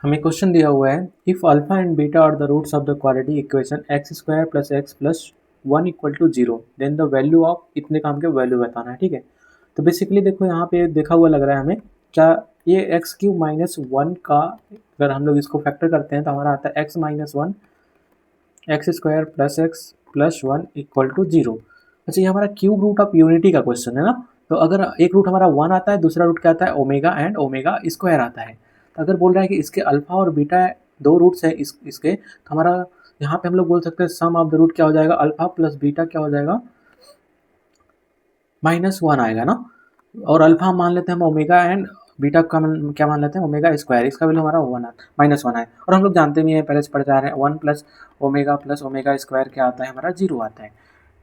हमें क्वेश्चन दिया हुआ है if alpha and beta are the roots of the quadratic equation x square plus x plus one equal to zero then the value of इतने काम के value बताना है। ठीक है, तो बेसिकली देखो यहाँ पे देखा हुआ लग रहा है हमें क्या ये एक्स क्यूब माइनस वन का अगर हम लोग इसको फैक्टर करते हैं तो हमारा आता है x minus one x square plus one equal to zero. अच्छा, ये हमारा क्यूब रूट ऑफ यूनिटी का क्वेश्चन है ना। तो अगर एक रूट हमारा वन आता है, दूसरा रूट क्या आता है ओमेगा एंड ओमेगा स्क्वायर आता है। तो अगर बोल रहा है कि इसके अल्फा और बीटा दो रूट्स है इसके, तो हमारा यहाँ पे हम लोग बोल सकते हैं सम ऑफ द रूट क्या हो जाएगा, अल्फा प्लस बीटा क्या हो जाएगा माइनस वन आएगा ना। और अल्फा हम मान लेते हैं हम ओमेगा एंड बीटा का क्या मान लेते हैं ओमेगा स्क्वायर, इसका वैल्यू हमारा वन माइनस वन है। और हम लोग जानते भी हैं पहले से पढ़ जा रहे हैं वन प्लस ओमेगा स्क्वायर क्या आता है हमारा जीरो आता है।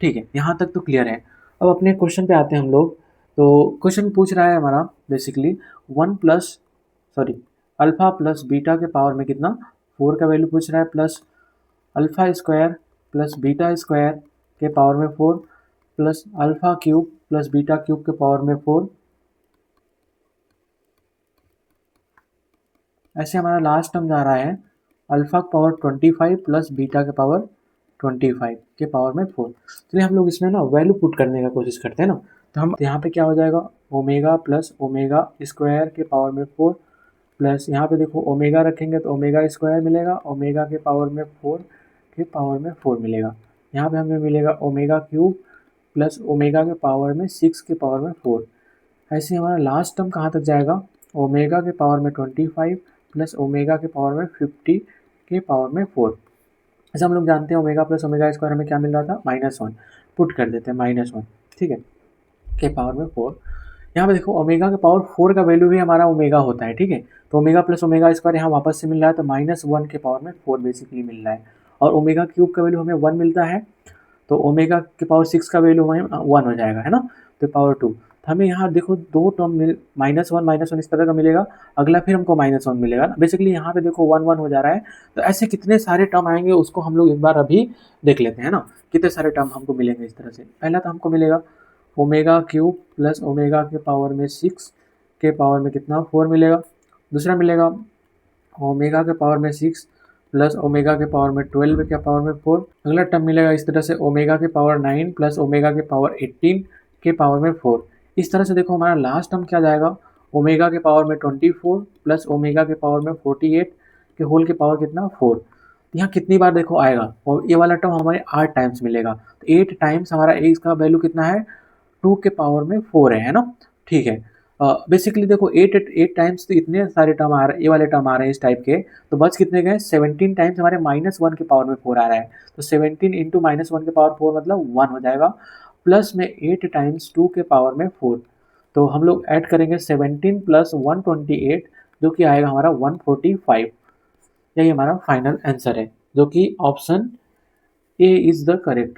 ठीक है, यहाँ तक तो क्लियर है। अब अपने क्वेश्चन पे आते हैं हम लोग। तो क्वेश्चन पूछ रहा है हमारा basically one plus sorry alpha plus beta के पावर में कितना फोर का वैल्यू पूछ रहा है, plus alpha square plus beta square के पावर में four plus alpha cube plus beta cube के पावर में फोर। ऐसे हमारा लास्ट टर्म जा रहा है अल्फा का पावर 25 प्लस बीटा के पावर 25 के पावर में फोर। चलिए हम लोग इसमें ना वैल्यू पुट करने का कोशिश करते हैं ना। तो हम यहाँ पे क्या हो जाएगा ओमेगा प्लस ओमेगा स्क्वायर के पावर में फोर प्लस यहाँ पे देखो ओमेगा रखेंगे तो ओमेगा स्क्वायर मिलेगा, ओमेगा के पावर में फोर के पावर में फोर मिलेगा। यहाँ पे हमें मिलेगा ओमेगा क्यूब प्लस ओमेगा के पावर में सिक्स के पावर में फोर। ऐसे हमारा लास्ट टर्म कहाँ तक जाएगा ओमेगा के पावर में 25 प्लस ओमेगा के पावर में 50 के पावर में फोर। ऐसे हम लोग जानते हैं ओमेगा प्लस ओमेगा स्क्वायर हमें क्या मिल रहा था माइनस वन, पुट कर देते हैं माइनस वन। ठीक है, के पावर में फोर। यहाँ पे देखो ओमेगा के पावर फोर का वैल्यू भी हमारा ओमेगा होता है। ठीक है, तो ओमेगा प्लस ओमेगा स्क्वायर यहाँ वापस से मिल रहा है तो माइनस वन के पावर में फोर बेसिकली मिल रहा है। और ओमेगा क्यूब का वैल्यू हमें वन मिलता है तो ओमेगा के पावर सिक्स का वैल्यू हमें वन हो जाएगा है ना, तो पावर टू। तो हमें यहाँ देखो दो टर्म मिल माइनस वन इस तरह का मिलेगा, अगला फिर हमको माइनस वन मिलेगा ना। बेसिकली यहाँ पे देखो वन वन हो जा रहा है। तो ऐसे कितने सारे टर्म आएंगे उसको हम लोग एक बार अभी देख लेते हैं ना, कितने सारे टर्म हमको मिलेंगे इस तरह से। पहला तो हमको मिलेगा ओमेगा क्यूब प्लस ओमेगा के पावर में सिक्स के पावर में कितना फोर मिलेगा। दूसरा मिलेगा ओमेगा के पावर में सिक्स प्लस ओमेगा के पावर में 12 के पावर में फोर। अगला टर्म मिलेगा इस तरह से ओमेगा के पावर 9 प्लस ओमेगा के पावर 18 के पावर में फोर। इस तरह से देखो हमारा लास्ट टर्म क्या जाएगा ओमेगा के पावर में 24 प्लस ओमेगा के पावर में 48 के होल के पावर कितना फोर। यहाँ कितनी बार देखो आएगा और ये वाला टर्म हमारे 8 टाइम्स मिलेगा। तो 8 टाइम्स हमारा इसका वैल्यू कितना है टू के पावर में फोर है ना। ठीक है, बेसिकली देखो एट एट टाइम्स तो इतने सारे टर्म आ रहे हैं, ये वाले टर्म आ रहे हैं इस टाइप के। तो बच कितने गए 17 टाइम्स हमारे माइनस वन के पावर में फोर आ रहा है। तो 17 इंटू माइनस वन के पावर फोर मतलब वन हो जाएगा, प्लस में 8 टाइम्स टू के पावर में फोर। तो हम लोग ऐड करेंगे 17 प्लस 128 जो कि आएगा हमारा 145। यही हमारा फाइनल आंसर है जो कि option A is the correct.